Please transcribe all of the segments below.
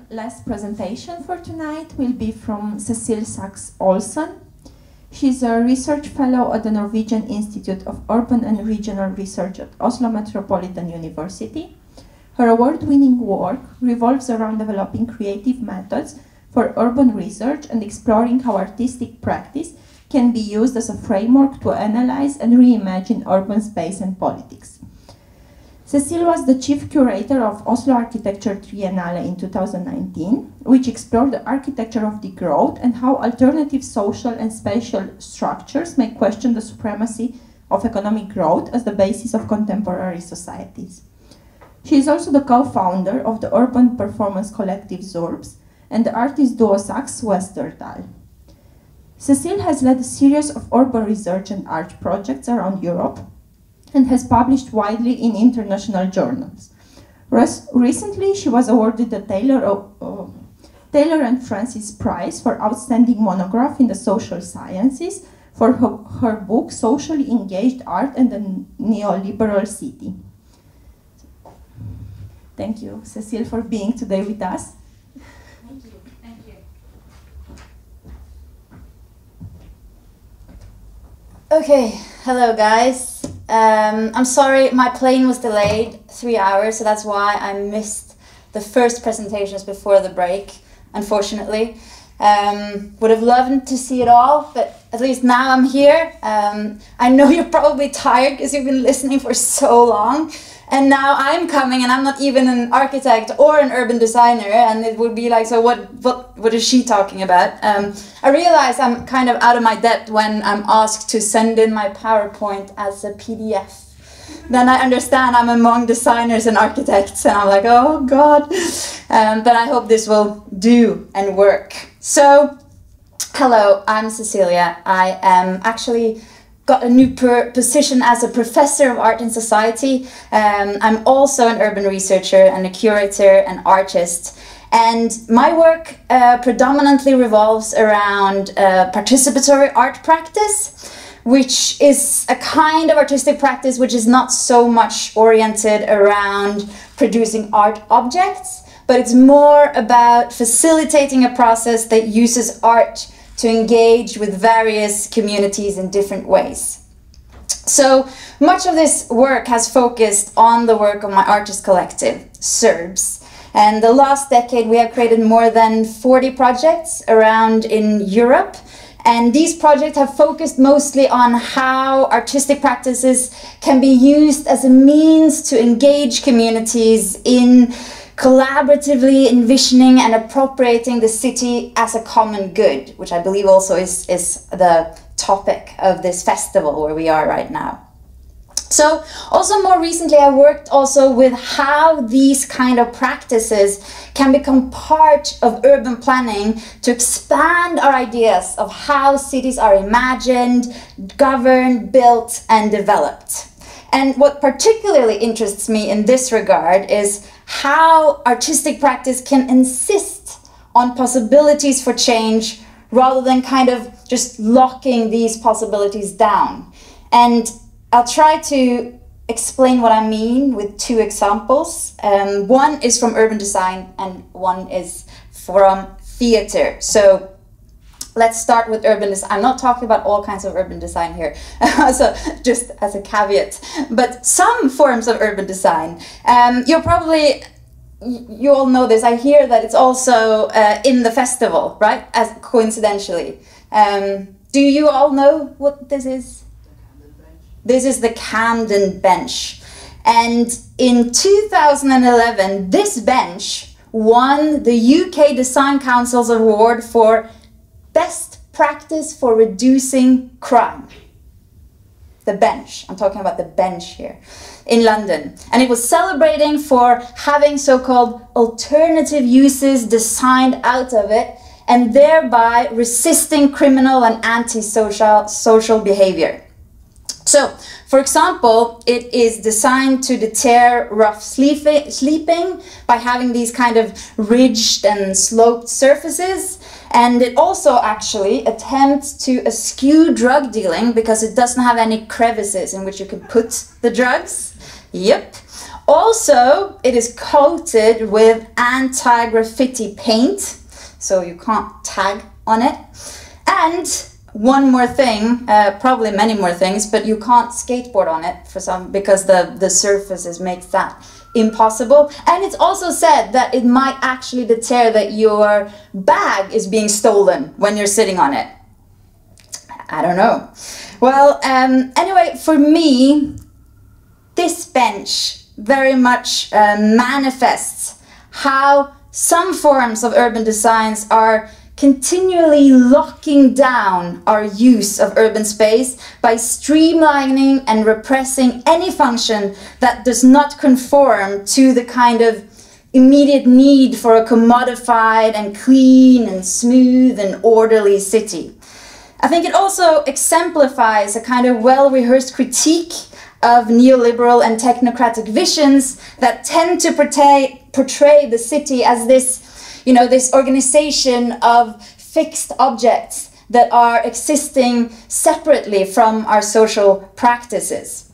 last presentation for tonight will be from Cecilie Sach Olsen. She's a research fellow at the Norwegian Institute of Urban and Regional Research at Oslo Metropolitan University. Her award-winning work revolves around developing creative methods for urban research and exploring how artistic practice can be used as a framework to analyze and reimagine urban space and politics. Cecilie was the chief curator of Oslo Architecture Triennale in 2019, which explored the architecture of degrowth and how alternative social and spatial structures may question the supremacy of economic growth as the basis of contemporary societies. She is also the co-founder of the urban performance collective Zurbs and the artist duo Sach Westerdahl. Cecilie has led a series of urban research and art projects around Europe and has published widely in international journals. Recently, she was awarded the Taylor and Francis Prize for Outstanding Monograph in the Social Sciences for her book Socially Engaged Art and the Neoliberal City. Thank you, Cecilie, for being today with us. Thank you. Thank you. Okay, hello guys. I'm sorry, my plane was delayed 3 hours, so that's why I missed the first presentations before the break, unfortunately. Would have loved to see it all, but at least now I'm here. I know you're probably tired because you've been listening for so long. And now I'm coming and I'm not even an architect or an urban designer, and it would be like, so what is she talking about? I realize I'm kind of out of my depth when I'm asked to send in my PowerPoint as a PDF. Then I understand I'm among designers and architects, and I'm like, oh God. But I hope this will do and work. So, hello, I'm Cecilia. I am actually got a new position as a professor of art and society. I'm also an urban researcher and a curator and artist. And my work predominantly revolves around participatory art practice, which is a kind of artistic practice which is not so much oriented around producing art objects, but it's more about facilitating a process that uses art to engage with various communities in different ways. So much of this work has focused on the work of my artist collective, Zurbs. And the last decade we have created more than 40 projects around in Europe. And these projects have focused mostly on how artistic practices can be used as a means to engage communities in collaboratively envisioning and appropriating the city as a common good, which I believe also is the topic of this festival where we are right now. So also more recently I worked also with how these kind of practices can become part of urban planning to expand our ideas of how cities are imagined, governed, built and developed. And what particularly interests me in this regard is how artistic practice can insist on possibilities for change rather than kind of just locking these possibilities down. And I'll try to explain what I mean with two examples. One is from urban design and one is from theater. So let's start with urban design. I'm not talking about all kinds of urban design here, so just as a caveat, but some forms of urban design. You all know this. I hear that it's also in the festival, right? As coincidentally. Do you all know what this is? This is the Camden Bench. And in 2011, this bench won the UK Design Council's award for Best Practice for Reducing Crime. The bench, I'm talking about the bench here, in London. And it was celebrating for having so-called alternative uses designed out of it and thereby resisting criminal and anti-social behavior. So, for example, it is designed to deter rough sleeping by having these kind of ridged and sloped surfaces. And it also actually attempts to eschew drug dealing because it doesn't have any crevices in which you can put the drugs. Yep. Also, it is coated with anti-graffiti paint, so you can't tag on it. And one more thing, probably many more things, but you can't skateboard on it because the surfaces makes that impossible. And it's also said that it might actually deter that your bag is being stolen when you're sitting on it. I don't know. Well, anyway, for me, this bench very much manifests how some forms of urban designs are continually locking down our use of urban space by streamlining and repressing any function that does not conform to the kind of immediate need for a commodified and clean and smooth and orderly city. I think it also exemplifies a kind of well-rehearsed critique of neoliberal and technocratic visions that tend to portray the city as this, you know, this organization of fixed objects that are existing separately from our social practices.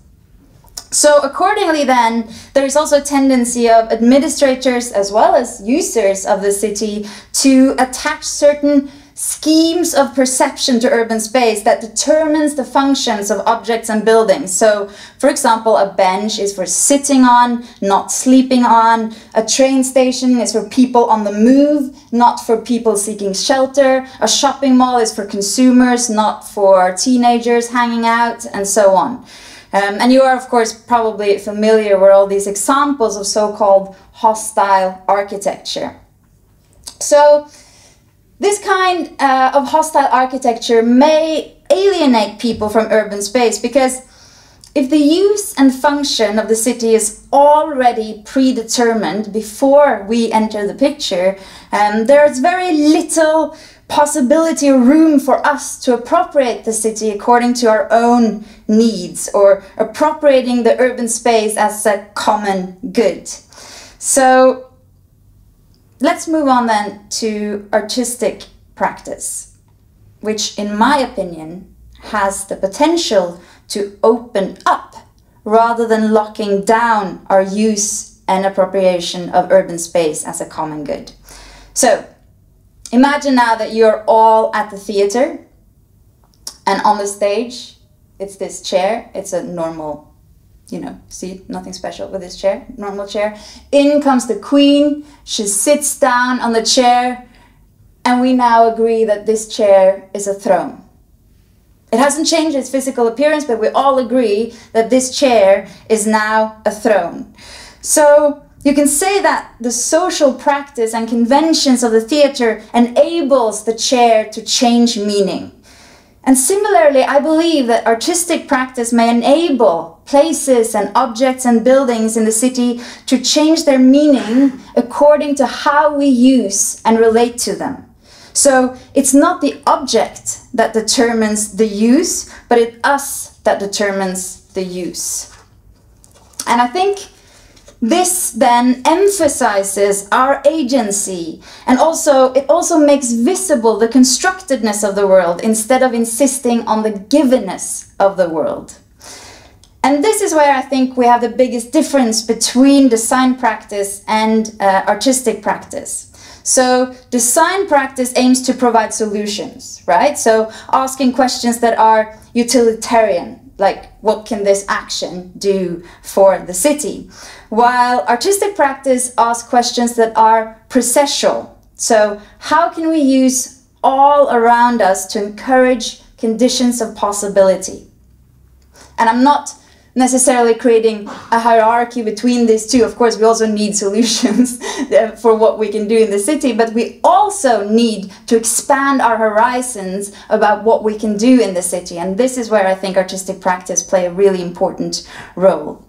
So accordingly then, there is also a tendency of administrators as well as users of the city to attach certain schemes of perception to urban space that determines the functions of objects and buildings. So, for example, a bench is for sitting on, not sleeping on. A train station is for people on the move, not for people seeking shelter. A shopping mall is for consumers, not for teenagers hanging out, and so on. And you are, of course, probably familiar with all these examples of so-called hostile architecture. So, this kind of hostile architecture may alienate people from urban space because if the use and function of the city is already predetermined before we enter the picture, there's very little possibility or room for us to appropriate the city according to our own needs or appropriating the urban space as a common good. So, let's move on then to artistic practice, which in my opinion has the potential to open up rather than locking down our use and appropriation of urban space as a common good. So imagine now that you're all at the theater and on the stage it's this chair, it's a normal, you know, see, nothing special with this chair, normal chair. In comes the queen, she sits down on the chair, and we now agree that this chair is a throne. It hasn't changed its physical appearance, but we all agree that this chair is now a throne. So you can say that the social practice and conventions of the theater enables the chair to change meaning. And similarly, I believe that artistic practice may enable places and objects and buildings in the city to change their meaning according to how we use and relate to them. So it's not the object that determines the use, but it's us that determines the use. And I think this then emphasizes our agency, and it also makes visible the constructedness of the world instead of insisting on the givenness of the world. And this is where I think we have the biggest difference between design practice and artistic practice. So design practice aims to provide solutions, right? So asking questions that are utilitarian, like what can this action do for the city? While artistic practice asks questions that are processual. So how can we use all around us to encourage conditions of possibility? And I'm not necessarily creating a hierarchy between these two. Of course, we also need solutions for what we can do in the city, but we also need to expand our horizons about what we can do in the city. And this is where I think artistic practice play a really important role.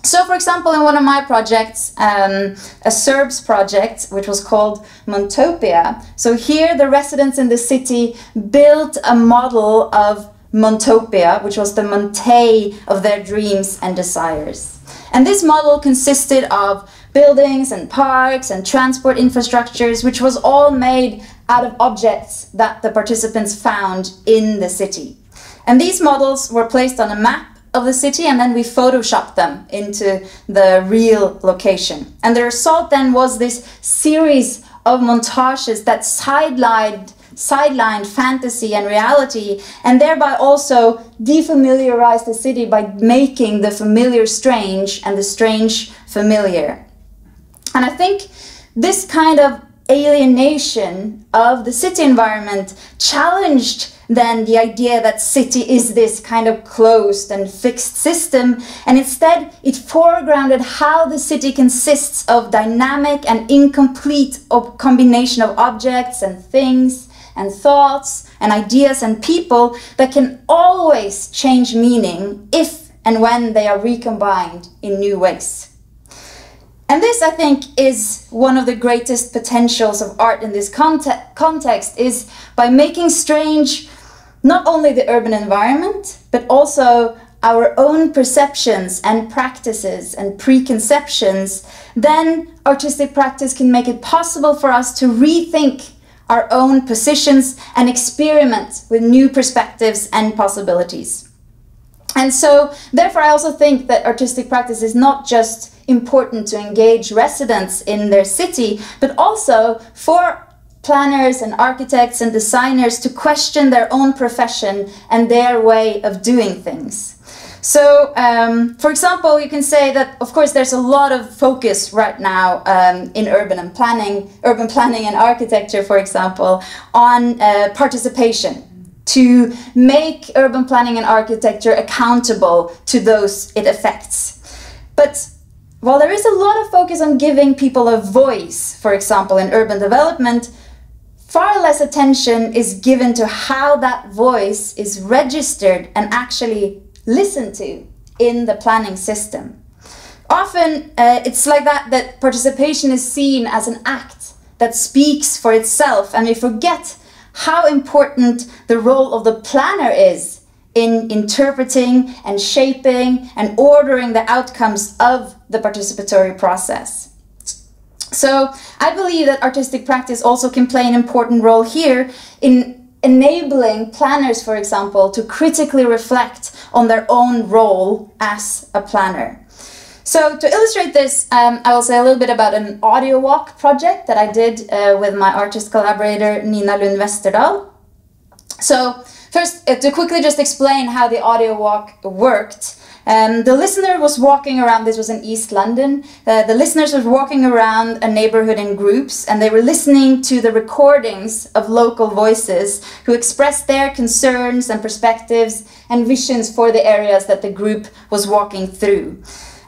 So, for example, in one of my projects, a Serbs project, which was called Montopia. So here the residents in the city built a model of Montopia, which was the Monte of their dreams and desires. And this model consisted of buildings and parks and transport infrastructures, which was all made out of objects that the participants found in the city. And these models were placed on a map of the city, and then we photoshopped them into the real location. And the result then was this series of montages that sidelined fantasy and reality, and thereby also defamiliarized the city by making the familiar strange and the strange familiar. And I think this kind of alienation of the city environment challenged then the idea that city is this kind of closed and fixed system, and instead it foregrounded how the city consists of dynamic and incomplete combination of objects and things and thoughts and ideas and people that can always change meaning if and when they are recombined in new ways. And this, I think, is one of the greatest potentials of art in this context, is by making strange not only the urban environment, but also our own perceptions and practices and preconceptions, then artistic practice can make it possible for us to rethink our own positions and experiment with new perspectives and possibilities. And so, therefore, I also think that artistic practice is not just important to engage residents in their city, but also for planners and architects and designers to question their own profession and their way of doing things. So, for example, you can say that, of course, there's a lot of focus right now in urban planning and architecture, for example, on participation, to make urban planning and architecture accountable to those it affects. But while there is a lot of focus on giving people a voice, for example, in urban development, far less attention is given to how that voice is registered and actually listened to in the planning system. Often it's like that participation is seen as an act that speaks for itself, and we forget how important the role of the planner is in interpreting and shaping and ordering the outcomes of the participatory process. So I believe that artistic practice also can play an important role here in enabling planners, for example, to critically reflect on their own role as a planner. So to illustrate this, I will say a little bit about an audio walk project that I did with my artist collaborator Nina Lund Westerdal. So first, to quickly just explain how the audio walk worked. The listener was walking around, this was in East London, the listeners were walking around a neighborhood in groups, and they were listening to the recordings of local voices who expressed their concerns and perspectives and visions for the areas that the group was walking through.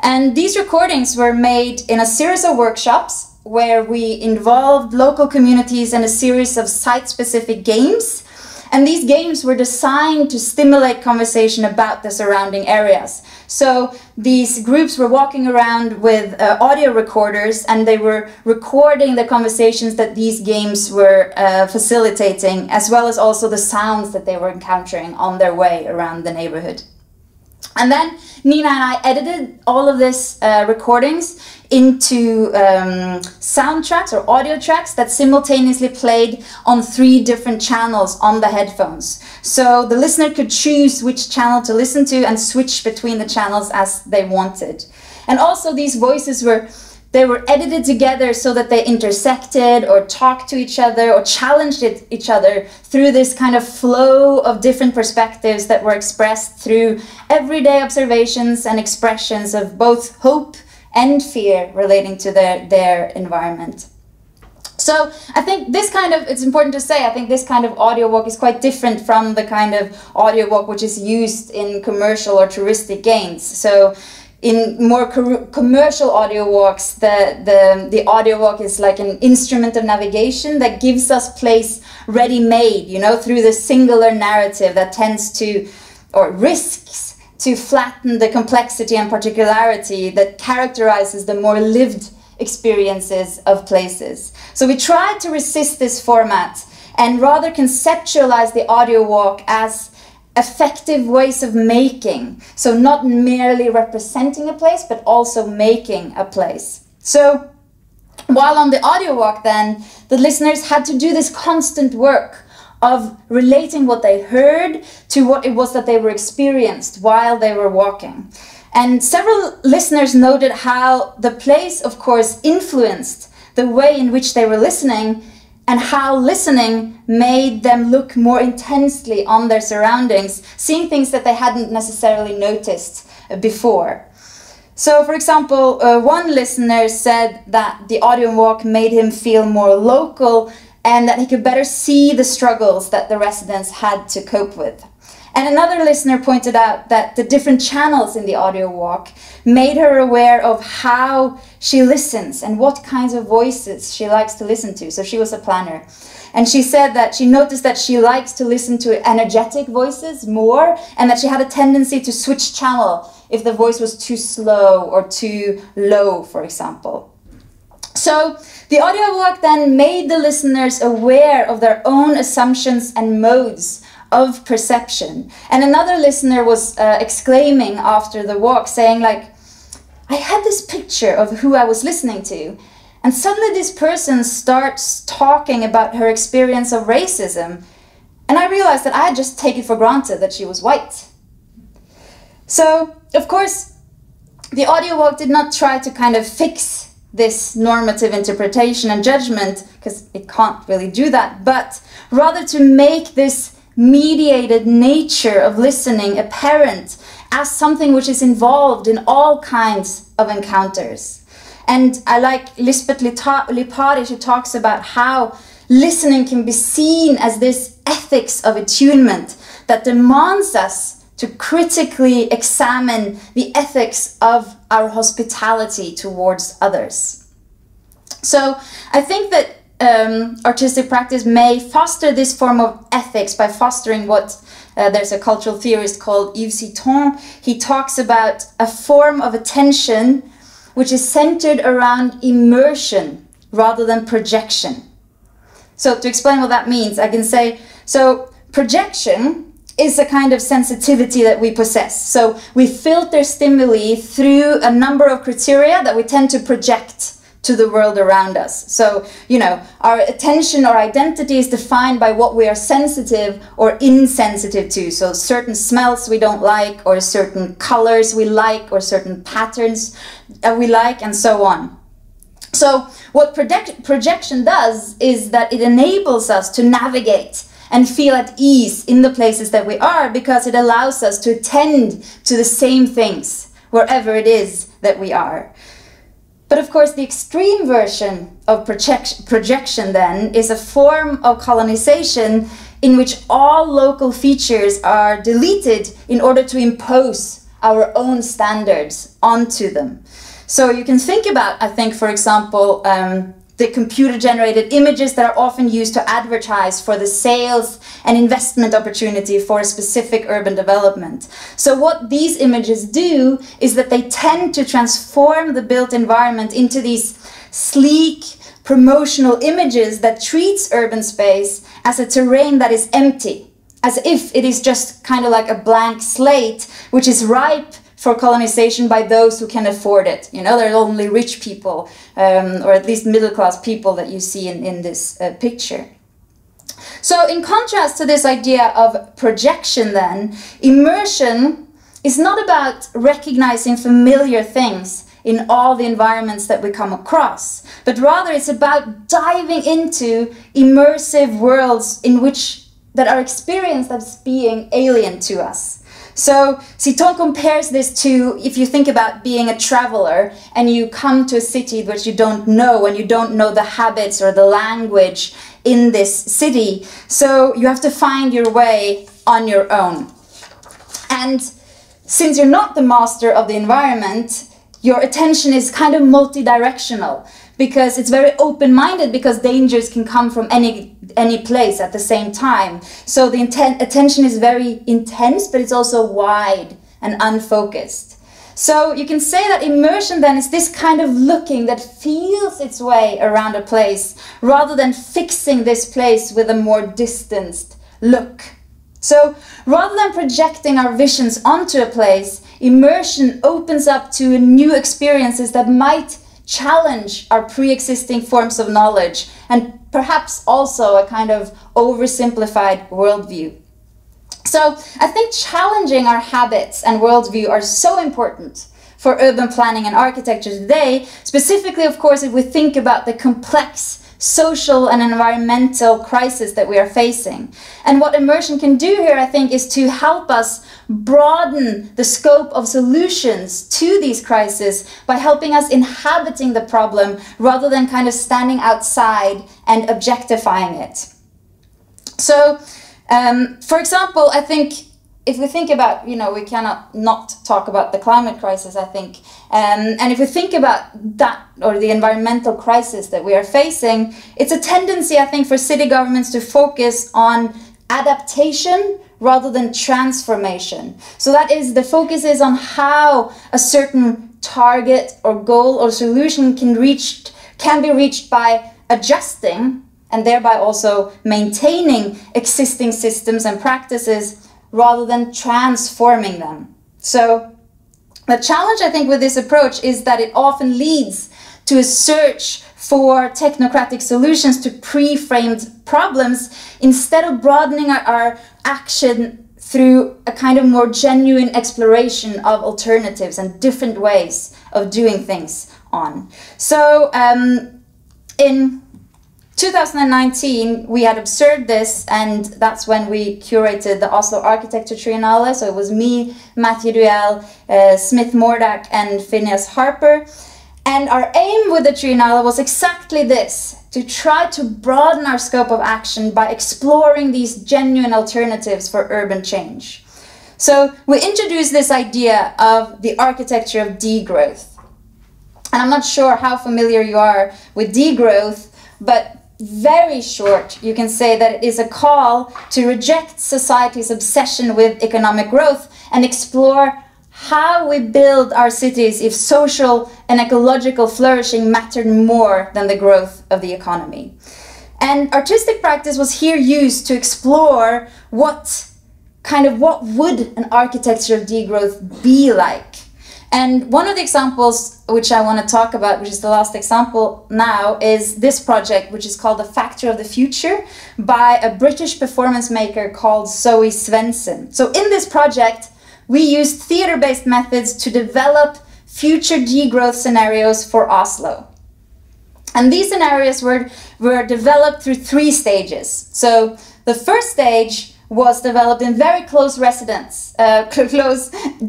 And these recordings were made in a series of workshops where we involved local communities in a series of site-specific games. And these games were designed to stimulate conversation about the surrounding areas. So these groups were walking around with audio recorders, and they were recording the conversations that these games were facilitating, as well as also the sounds that they were encountering on their way around the neighborhood. And then Nina and I edited all of these recordings into soundtracks or audio tracks that simultaneously played on 3 different channels on the headphones. So the listener could choose which channel to listen to and switch between the channels as they wanted. And also these voices were edited together so that they intersected or talked to each other or challenged each other through this kind of flow of different perspectives that were expressed through everyday observations and expressions of both hope and fear relating to their environment. So I think this kind of, it's important to say, I think this kind of audio walk is quite different from the kind of audio walk which is used in commercial or touristic games. So in more commercial audio walks, the audio walk is like an instrument of navigation that gives us place ready-made, you know, through the singular narrative that tends to, or risks to flatten the complexity and particularity that characterizes the more lived experiences of places. So we tried to resist this format and rather conceptualize the audio walk as effective ways of making. So not merely representing a place, but also making a place. So while on the audio walk then, the listeners had to do this constant work of relating what they heard to what it was that they were experienced while they were walking. And several listeners noted how the place, of course, influenced the way in which they were listening, and how listening made them look more intensely on their surroundings, seeing things that they hadn't necessarily noticed before. So, for example, one listener said that the audio walk made him feel more local and that he could better see the struggles that the residents had to cope with. And another listener pointed out that the different channels in the audio walk made her aware of how she listens and what kinds of voices she likes to listen to. So she was a planner. And she said that she noticed that she likes to listen to energetic voices more, and that she had a tendency to switch channel if the voice was too slow or too low, for example. So the audio walk then made the listeners aware of their own assumptions and modes of perception. And another listener was exclaiming after the walk, saying like, I had this picture of who I was listening to, and suddenly this person starts talking about her experience of racism, and I realized that I had just taken for granted that she was white. So, of course, the audio walk did not try to kind of fix this normative interpretation and judgment, because it can't really do that, but rather to make this mediated nature of listening apparent as something which is involved in all kinds of encounters. And I like Lisbeth Lipari, who talks about how listening can be seen as this ethics of attunement that demands us to critically examine the ethics of our hospitality towards others. So I think that artistic practice may foster this form of ethics by fostering what there's a cultural theorist called Yves Citon. He talks about a form of attention which is centered around immersion rather than projection. So to explain what that means, I can say, so projection is a kind of sensitivity that we possess. So we filter stimuli through a number of criteria that we tend to project to the world around us. So, you know, our attention or identity is defined by what we are sensitive or insensitive to. So certain smells we don't like, or certain colors we like, or certain patterns we like, and so on. So what projection does is that it enables us to navigate and feel at ease in the places that we are, because it allows us to attend to the same things wherever it is that we are. But of course, the extreme version of projection then is a form of colonization in which all local features are deleted in order to impose our own standards onto them. So you can think about, I think, for example, the computer-generated images that are often used to advertise for the sales and investment opportunity for a specific urban development. So what these images do is that they tend to transform the built environment into these sleek, promotional images that treats urban space as a terrain that is empty, as if it is just kind of like a blank slate, which is ripe for colonization by those who can afford it. You know, there are only rich people, or at least middle-class people that you see in this picture. So in contrast to this idea of projection then, immersion is not about recognizing familiar things in all the environments that we come across, but rather it's about diving into immersive worlds in which that are experienced as being alien to us. So Citon compares this to, if you think about being a traveler and you come to a city which you don't know, and you don't know the habits or the language in this city. So you have to find your way on your own. And since you're not the master of the environment, your attention is kind of multi-directional, because it's very open-minded, because dangers can come from any place at the same time. So the attention is very intense, but it's also wide and unfocused. So you can say that immersion then is this kind of looking that feels its way around a place, rather than fixing this place with a more distanced look. So rather than projecting our visions onto a place, immersion opens up to new experiences that might challenge our pre-existing forms of knowledge and perhaps also a kind of oversimplified worldview. So I think challenging our habits and worldview are so important for urban planning and architecture today, specifically, of course, if we think about the complex social and environmental crisis that we are facing. And what immersion can do here, I think, is to help us broaden the scope of solutions to these crises by helping us inhabiting the problem rather than kind of standing outside and objectifying it. So, for example, I think if we think about, we cannot not talk about the climate crisis, I think. And if we think about that, or the environmental crisis that we are facing, it's a tendency, I think, for city governments to focus on adaptation rather than transformation. So that is, the focus is on how a certain target or goal or solution can be reached by adjusting and thereby also maintaining existing systems and practices rather than transforming them. So the challenge, I think, with this approach is that it often leads to a search for technocratic solutions to pre-framed problems instead of broadening our action through a kind of more genuine exploration of alternatives and different ways of doing things on. So in 2019, we had observed this, and that's when we curated the Oslo Architecture Triennale. So it was me, Matthew Duell, Smith Mordak, and Phineas Harper. And our aim with the Triennale was exactly this, to try to broaden our scope of action by exploring these genuine alternatives for urban change. So we introduced this idea of the architecture of degrowth. And I'm not sure how familiar you are with degrowth, but very short, you can say that it is a call to reject society's obsession with economic growth and explore how we build our cities if social and ecological flourishing mattered more than the growth of the economy. And artistic practice was here used to explore what would an architecture of degrowth be like. And one of the examples which I want to talk about, which is the last example now, is this project, which is called The Factory of the Future by a British performance maker called Zoe Svensson. So in this project, we used theater-based methods to develop future degrowth scenarios for Oslo. And these scenarios were developed through 3 stages. So the first stage was developed in very close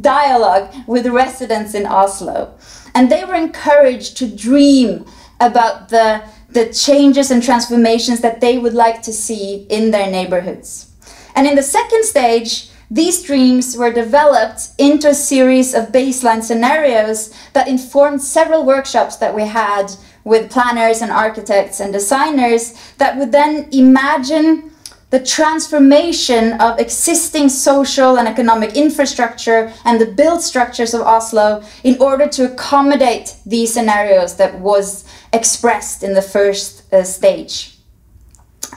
dialogue with residents in Oslo. And they were encouraged to dream about the changes and transformations that they would like to see in their neighborhoods. And in the second stage, these dreams were developed into a series of baseline scenarios that informed several workshops that we had with planners and architects and designers that would then imagine the transformation of existing social and economic infrastructure and the built structures of Oslo in order to accommodate these scenarios that was expressed in the first stage.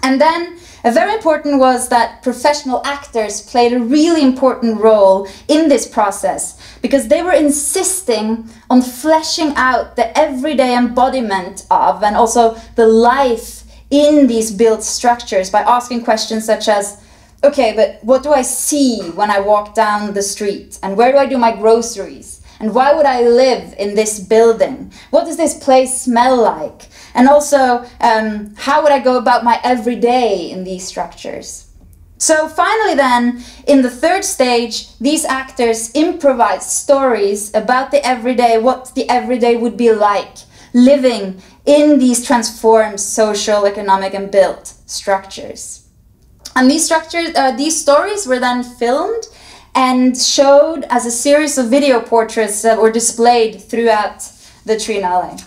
And then a very important was that professional actors played a really important role in this process because they were insisting on fleshing out the everyday embodiment of and also the life in these built structures by asking questions such as, okay, but what do I see when I walk down the street? And where do I do my groceries? And why would I live in this building? What does this place smell like? And also, how would I go about my everyday in these structures? So finally then, in the third stage, these actors improvised stories about the everyday, what the everyday would be like, living in these transformed social, economic, and built structures. And these stories were then filmed and showed as a series of video portraits that were displayed throughout the Triennale.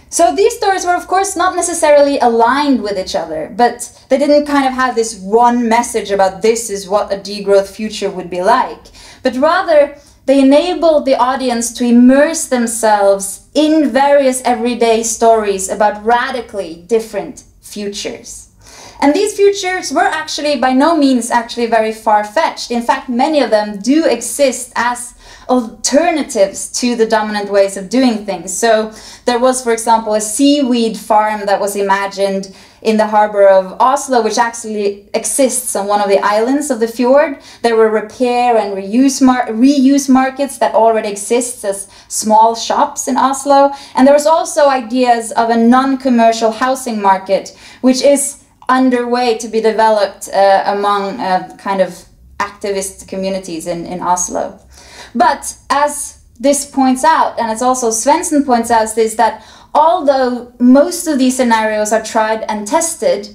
So these stories were, of course, not necessarily aligned with each other, but they didn't kind of have this one message about this is what a degrowth future would be like, but rather they enabled the audience to immerse themselves in various everyday stories about radically different futures. And these futures were actually by no means actually very far-fetched. In fact, many of them do exist as alternatives to the dominant ways of doing things. So there was, for example, a seaweed farm that was imagined in the harbor of Oslo, which actually exists on one of the islands of the fjord. There were repair and reuse markets that already exist as small shops in Oslo. And there was also ideas of a non-commercial housing market, which is underway to be developed among kind of activist communities in Oslo. But as this points out, and as also Svensson points out, is that although most of these scenarios are tried and tested,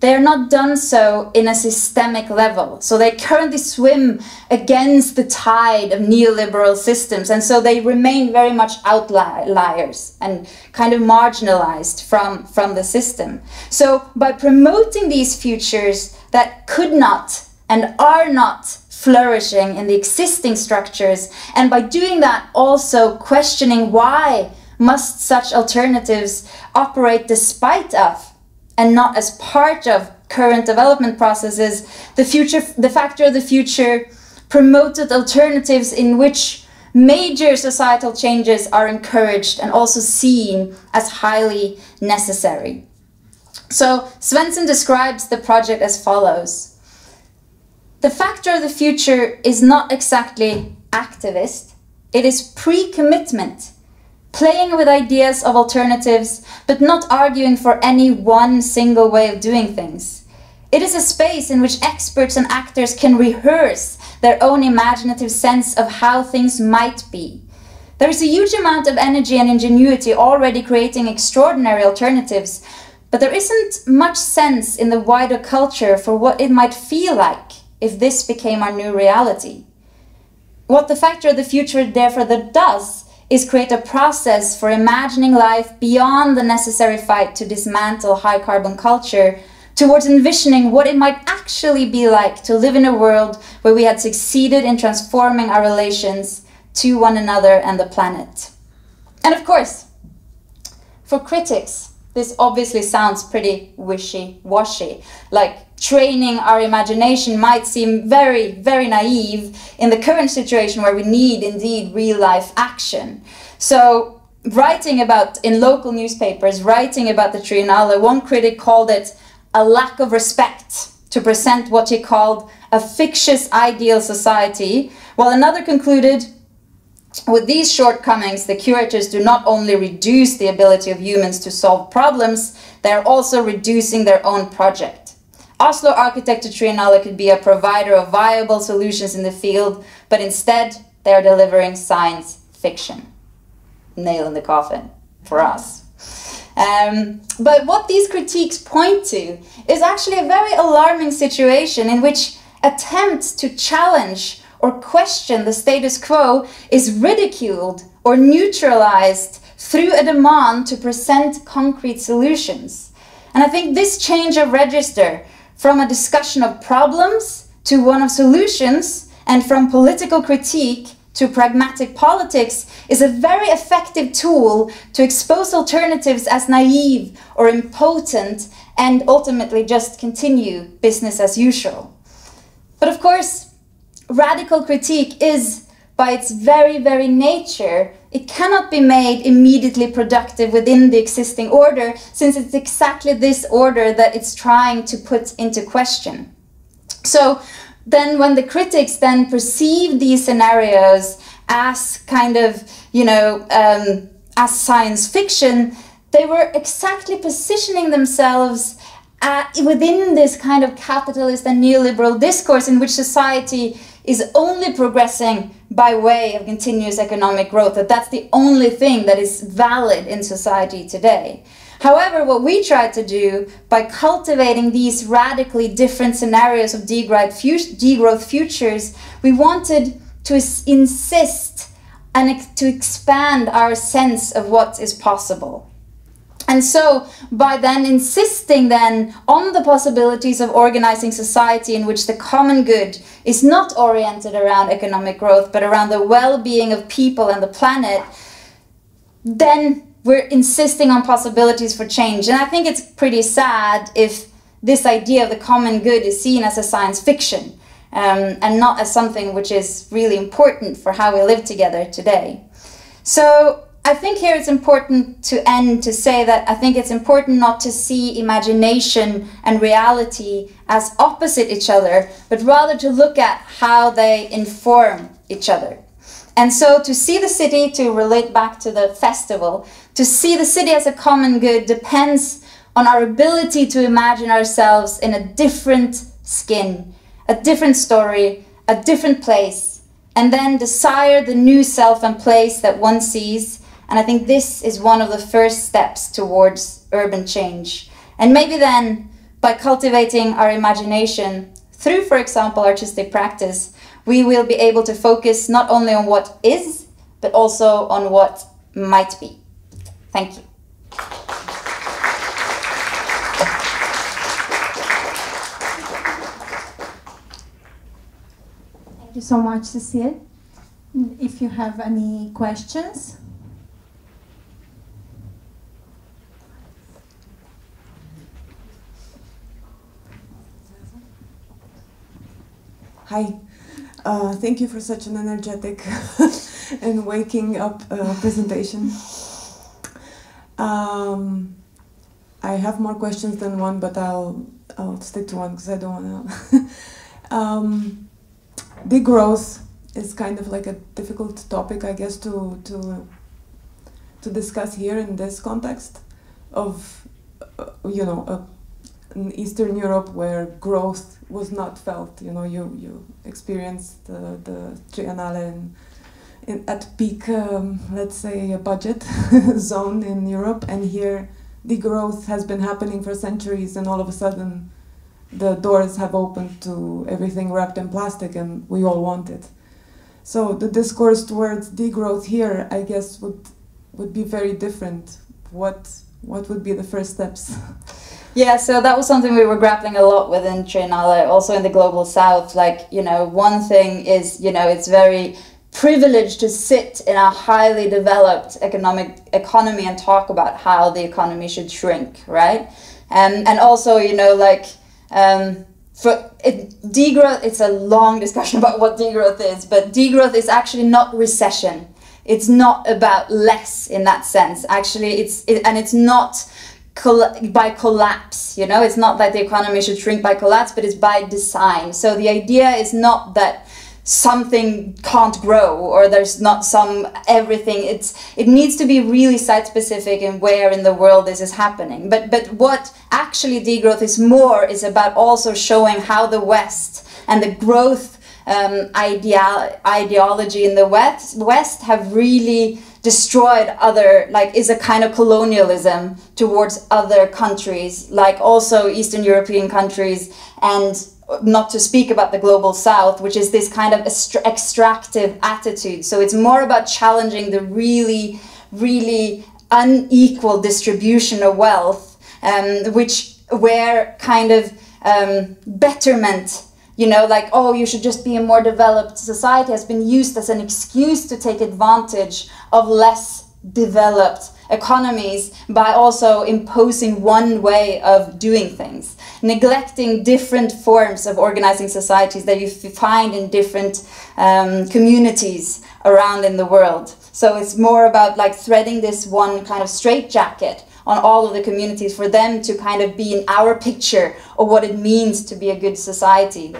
they are not done so in a systemic level. So they currently swim against the tide of neoliberal systems, and so they remain very much outliers and kind of marginalized from the system. So by promoting these futures that could not and are not flourishing in the existing structures, and by doing that also questioning why must such alternatives operate despite of and not as part of current development processes, the Factory of the Future promoted alternatives in which major societal changes are encouraged and also seen as highly necessary. So Svensson describes the project as follows. The Factory of the Future is not exactly activist, it is pre-commitment, playing with ideas of alternatives, but not arguing for any one single way of doing things. It is a space in which experts and actors can rehearse their own imaginative sense of how things might be. There is a huge amount of energy and ingenuity already creating extraordinary alternatives, but there isn't much sense in the wider culture for what it might feel like if this became our new reality. What the Factory of the Future therefore does is create a process for imagining life beyond the necessary fight to dismantle high-carbon culture towards envisioning what it might actually be like to live in a world where we had succeeded in transforming our relations to one another and the planet. And of course, for critics, this obviously sounds pretty wishy-washy, like training our imagination might seem very, very naive in the current situation where we need indeed real-life action. So writing about, in local newspapers, writing about the Triennale, one critic called it a lack of respect to present what he called a fictitious ideal society, while another concluded, with these shortcomings, the curators do not only reduce the ability of humans to solve problems, they are also reducing their own project. Oslo Architecture Triennale could be a provider of viable solutions in the field, but instead they are delivering science fiction. Nail in the coffin for us. But what these critiques point to is actually a very alarming situation in which attempts to challenge or question the status quo is ridiculed or neutralized through a demand to present concrete solutions. And I think this change of register from a discussion of problems to one of solutions, and from political critique to pragmatic politics, is a very effective tool to expose alternatives as naive or impotent and ultimately just continue business as usual. But of course, radical critique is, by its very, very nature, it cannot be made immediately productive within the existing order, since it's exactly this order that it's trying to put into question. So then when the critics then perceive these scenarios as kind of, as science fiction, they were exactly positioning themselves within this kind of capitalist and neoliberal discourse in which society is only progressing by way of continuous economic growth, that's the only thing that is valid in society today. However, what we tried to do by cultivating these radically different scenarios of degrowth futures, we wanted to insist and to expand our sense of what is possible. And so, by then insisting then on the possibilities of organizing society in which the common good is not oriented around economic growth, but around the well-being of people and the planet, then we're insisting on possibilities for change. And I think it's pretty sad if this idea of the common good is seen as a science fiction. and not as something which is really important for how we live together today. So I think here it's important to end to say that I think it's important not to see imagination and reality as opposite each other, but rather to look at how they inform each other. And so to see the city, to relate back to the festival, to see the city as a common good depends on our ability to imagine ourselves in a different skin, a different story, a different place, and then desire the new self and place that one sees. And I think this is one of the first steps towards urban change. And maybe then, by cultivating our imagination through, for example, artistic practice, we will be able to focus not only on what is, but also on what might be. Thank you. Thank you so much, Cecilie. If you have any questions. Hi. Thank you for such an energetic and waking up presentation. I have more questions than one, but I'll stick to one because I don't want to. Degrowth is kind of like a difficult topic, I guess, to discuss here in this context of, in Eastern Europe where growth was not felt. You experienced the Triennale at peak, let's say, budget zone in Europe, and here degrowth has been happening for centuries, and all of a sudden the doors have opened to everything wrapped in plastic, and we all want it. So the discourse towards degrowth here, I guess, would be very different. What would be the first steps? Yeah, so that was something we were grappling a lot with in Triennale, also in the Global South. Like, one thing is, it's very privileged to sit in a highly developed economy and talk about how the economy should shrink, right? And also, degrowth, it's a long discussion about what degrowth is, but degrowth is actually not recession. It's not about less in that sense. Actually, it's not by collapse, it's not that the economy should shrink by collapse, but it's by design. So the idea is not that something can't grow or there's not everything. It needs to be really site specific and where in the world this is happening. But what actually degrowth is about also showing how the West and the growth ideology in the West have really destroyed is a kind of colonialism towards other countries, like also Eastern European countries, and not to speak about the Global South, which is this kind of extractive attitude. So it's more about challenging the really, really unequal distribution of wealth, where kind of betterment, you should just be a more developed society, has been used as an excuse to take advantage of less developed economies by also imposing one way of doing things, neglecting different forms of organizing societies that you find in different communities around in the world. So it's more about threading this one kind of straitjacket on all of the communities for them to kind of be in our picture of what it means to be a good society.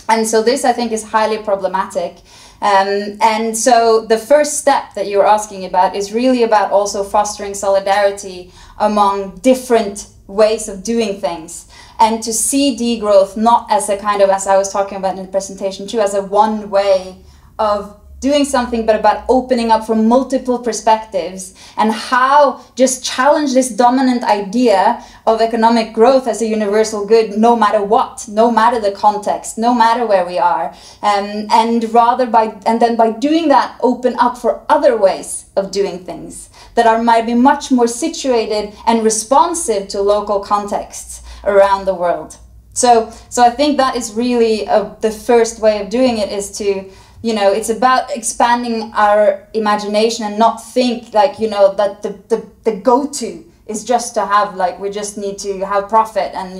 And so this, I think, is highly problematic. And so the first step that you're asking about is really about also fostering solidarity among different ways of doing things, and to see degrowth not as a kind of, as I was talking about in the presentation too, as a one way of doing something, but about opening up from multiple perspectives, and how just challenge this dominant idea of economic growth as a universal good, no matter what, no matter the context, no matter where we are, and then by doing that, open up for other ways of doing things that might be much more situated and responsive to local contexts around the world. So I think that is really the first way of doing it, is to, it's about expanding our imagination and not think that the go-to is just to have we just need to have profit and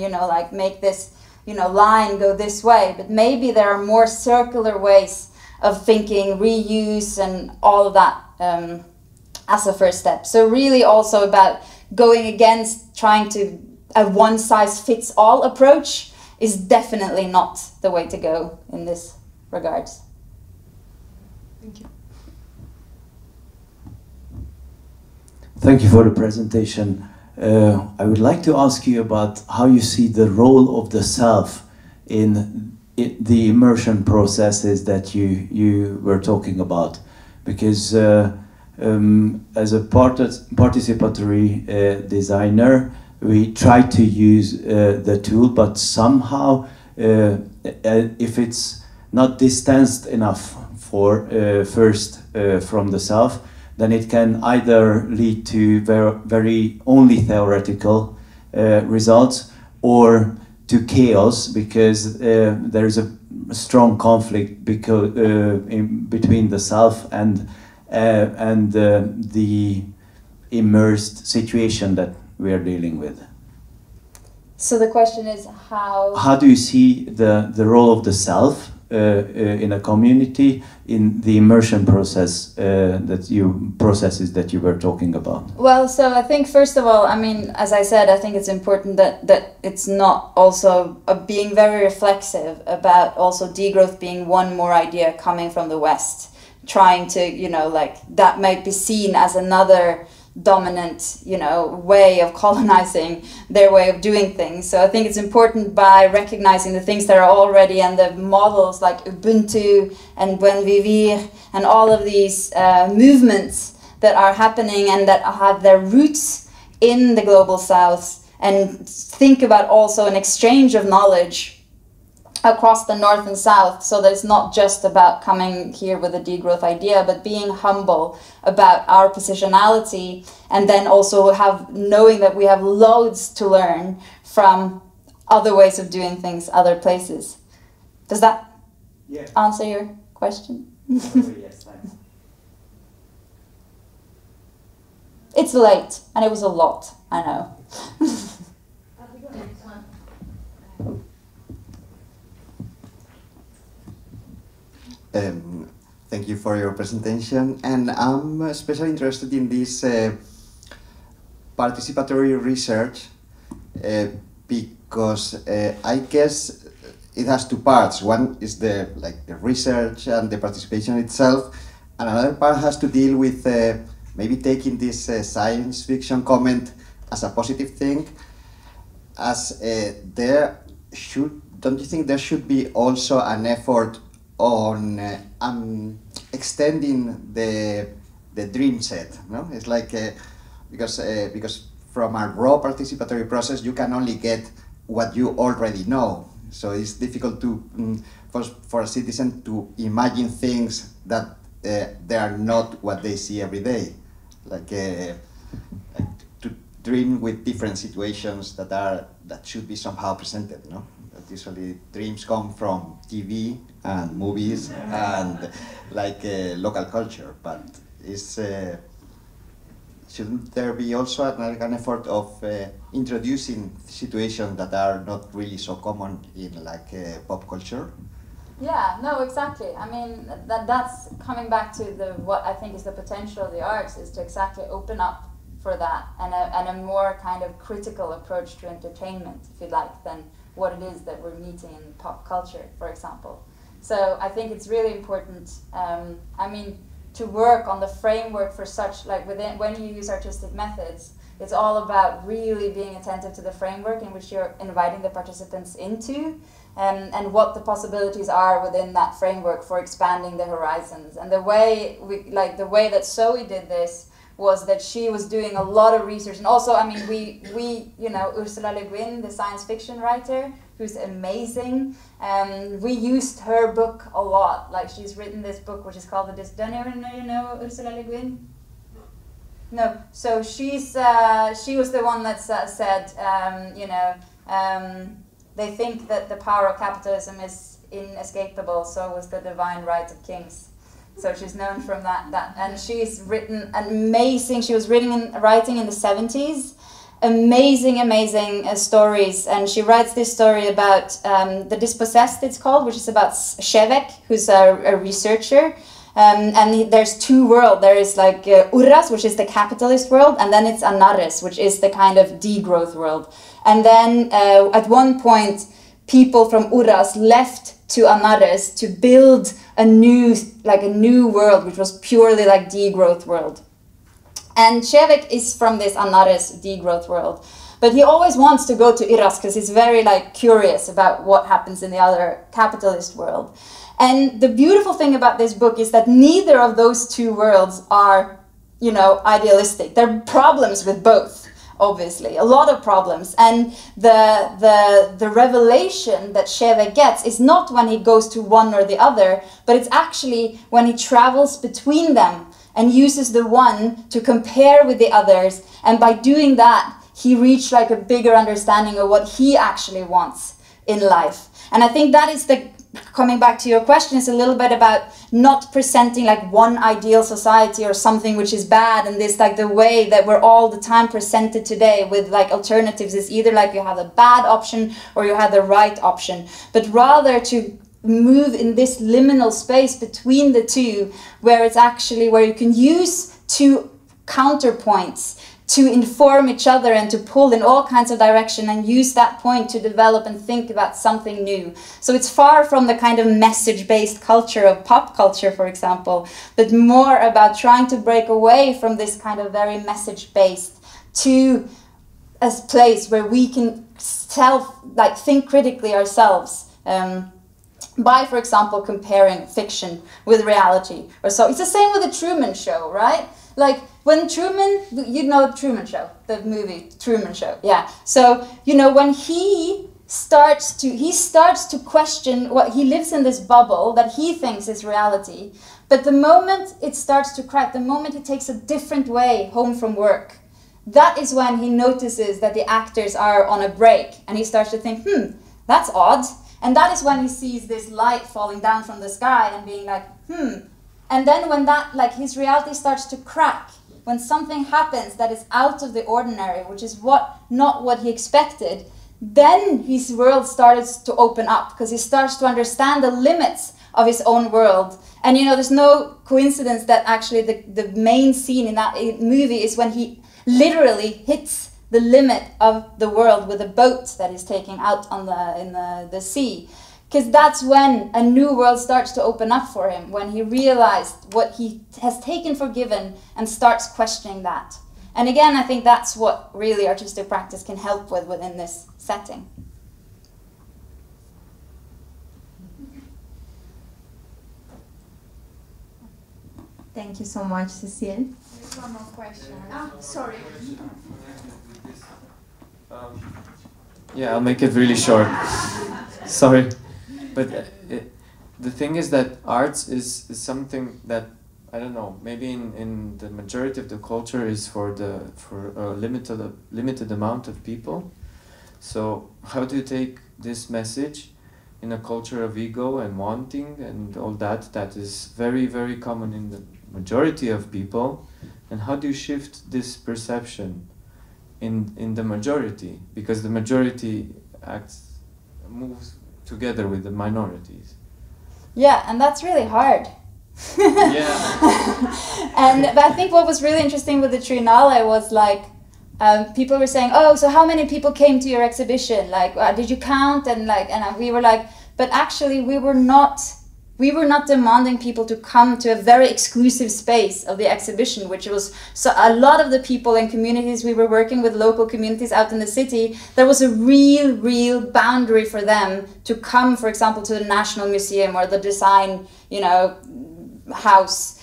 make this line go this way, but maybe there are more circular ways of thinking, reuse and all of that as a first step. So really also about going against trying to a one-size-fits-all approach is definitely not the way to go in this regards. Thank you. Thank you for the presentation. I would like to ask you about how you see the role of the self in the immersion processes that you were talking about. Because as a participatory designer, we try to use the tool, but somehow if it's not distanced enough for first from the self, then it can either lead to very only theoretical results or to chaos, because there is a strong conflict between the self and the immersed situation that we are dealing with. So the question is how... How do you see the role of the self in a community in the immersion process processes that you were talking about? Well, so I think first of all, I mean, as I said, I think it's important that it's not also being very reflexive about also degrowth being one more idea coming from the West, trying to, like that might be seen as another dominant, way of colonizing their way of doing things. So I think it's important by recognizing the things that are already and the models like Ubuntu and Buen Vivir and all of these movements that are happening and that have their roots in the global South, and think about also an exchange of knowledge across the North and South, so that it's not just about coming here with a degrowth idea, but being humble about our positionality, and then also knowing that we have loads to learn from other ways of doing things, other places. Does that answer your question? Yes, thanks. It's late, and it was a lot, I know. Thank you for your presentation, and I'm especially interested in this participatory research because I guess it has two parts. One is the research and the participation itself, and another part has to deal with maybe taking this science fiction comment as a positive thing, as don't you think there should be also an effort on extending the dream set? No, it's like because from a raw participatory process you can only get what you already know. So it's difficult to for a citizen to imagine things that they are not what they see every day, like to dream with different situations that should be somehow presented. No. Usually dreams come from TV and movies and local culture, but shouldn't there be also an effort of introducing situations that are not really so common in pop culture? Yeah, no, exactly. I mean, that's coming back to what I think is the potential of the arts, is to exactly open up for that and a more kind of critical approach to entertainment, if you like, than what it is that we're meeting in pop culture, for example. So I think it's really important, to work on the framework for such, when you use artistic methods, it's all about really being attentive to the framework in which you're inviting the participants into, and what the possibilities are within that framework for expanding the horizons. And the way that Zoe did this was that she was doing a lot of research, and also, we Ursula Le Guin, the science fiction writer, who's amazing, we used her book a lot. She's written this book which is called The Don't you know Ursula Le Guin? No. So she was the one that said, they think that the power of capitalism is inescapable, so was the divine right of kings. So she's known from that, and she's written amazing. She was writing in the 70s, amazing stories. And she writes this story about The Dispossessed, it's called, which is about Shevek, who's a researcher. There's two worlds. There is like Urras, which is the capitalist world, and then it's Anares, which is the kind of degrowth world. And then at one point, people from Urras left to Anares to build a new world, which was purely like degrowth world. And Shevek is from this Anares degrowth world. But he always wants to go to Iras because he's very like curious about what happens in the other capitalist world. And the beautiful thing about this book is that neither of those two worlds are, you know, idealistic. There are problems with both, obviously, a lot of problems. And the revelation that Shevek gets is not when he goes to one or the other, but it's actually when he travels between them and uses the one to compare with the others. And by doing that, he reached like a bigger understanding of what he actually wants in life. And I think that is coming back to your question, is a little bit about not presenting like one ideal society or something which is bad, and this like the way that we're all the time presented today with like alternatives is either like you have a bad option or you have the right option, but rather to move in this liminal space between the two, where it's actually where you can use two counterpoints to inform each other and to pull in all kinds of direction and use that point to develop and think about something new. So it's far from the kind of message-based culture of pop culture, for example, but more about trying to break away from this kind of very message-based to a place where we can think critically ourselves. By, for example, comparing fiction with reality or so. It's the same with the Truman Show, right? Like when Truman, you know the Truman Show, the movie Truman Show, yeah. So, you know, when he starts to question what he lives in, this bubble that he thinks is reality, but the moment it starts to crack, the moment he takes a different way home from work, that is when he notices that the actors are on a break and he starts to think, that's odd. And that is when he sees this light falling down from the sky and being like, And then when that, like his reality starts to crack, when something happens that is out of the ordinary, which is not what he expected, then his world starts to open up because he starts to understand the limits of his own world. And you know, there's no coincidence that actually the main scene in that movie is when he literally hits the limit of the world with a boat that he's taking out on in the sea. Because that's when a new world starts to open up for him, when he realized what he has taken for given and starts questioning that. And again, I think that's what really artistic practice can help with within this setting. Thank you so much, Cecilie. There's one more question. Sorry. Yeah, I'll make it really short. Sorry. But the thing is that arts is something that, I don't know, maybe in the majority of the culture is for a limited amount of people. So how do you take this message in a culture of ego and wanting and all that is very, very common in the majority of people, and how do you shift this perception in the majority, because the majority moves together with the minorities? Yeah, and that's really hard. Yeah. But I think what was really interesting with the Triennale was like, people were saying, oh, so how many people came to your exhibition? Like, did you count? And we were like, but actually we were not demanding people to come to a very exclusive space of the exhibition, which was, so a lot of the people and communities we were working with, local communities out in the city, there was a real boundary for them to come, for example, to the National Museum or the Design, house,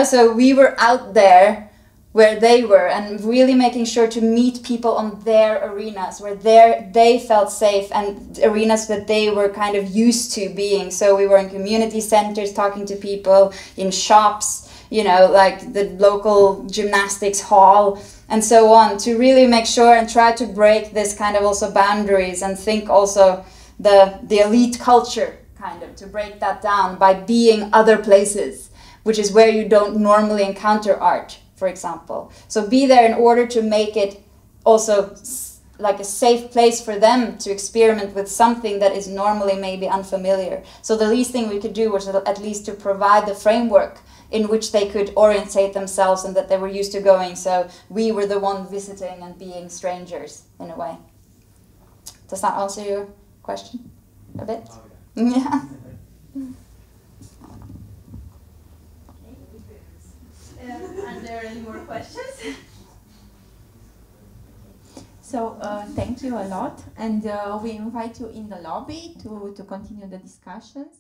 so we were out there where they were and really making sure to meet people on their arenas where they felt safe and arenas that they were kind of used to being. So we were in community centers talking to people, in shops, like the local gymnastics hall and so on, to really make sure and try to break this kind of also boundaries and think also the elite culture kind of, to break that down by being other places, which is where you don't normally encounter art, for example. So be there in order to make it also like a safe place for them to experiment with something that is normally maybe unfamiliar. So the least thing we could do was at least to provide the framework in which they could orientate themselves and that they were used to going. So we were the one visiting and being strangers in a way. Does that answer your question a bit? Yeah. Are there any more questions? So thank you a lot, and we invite you in the lobby to continue the discussions.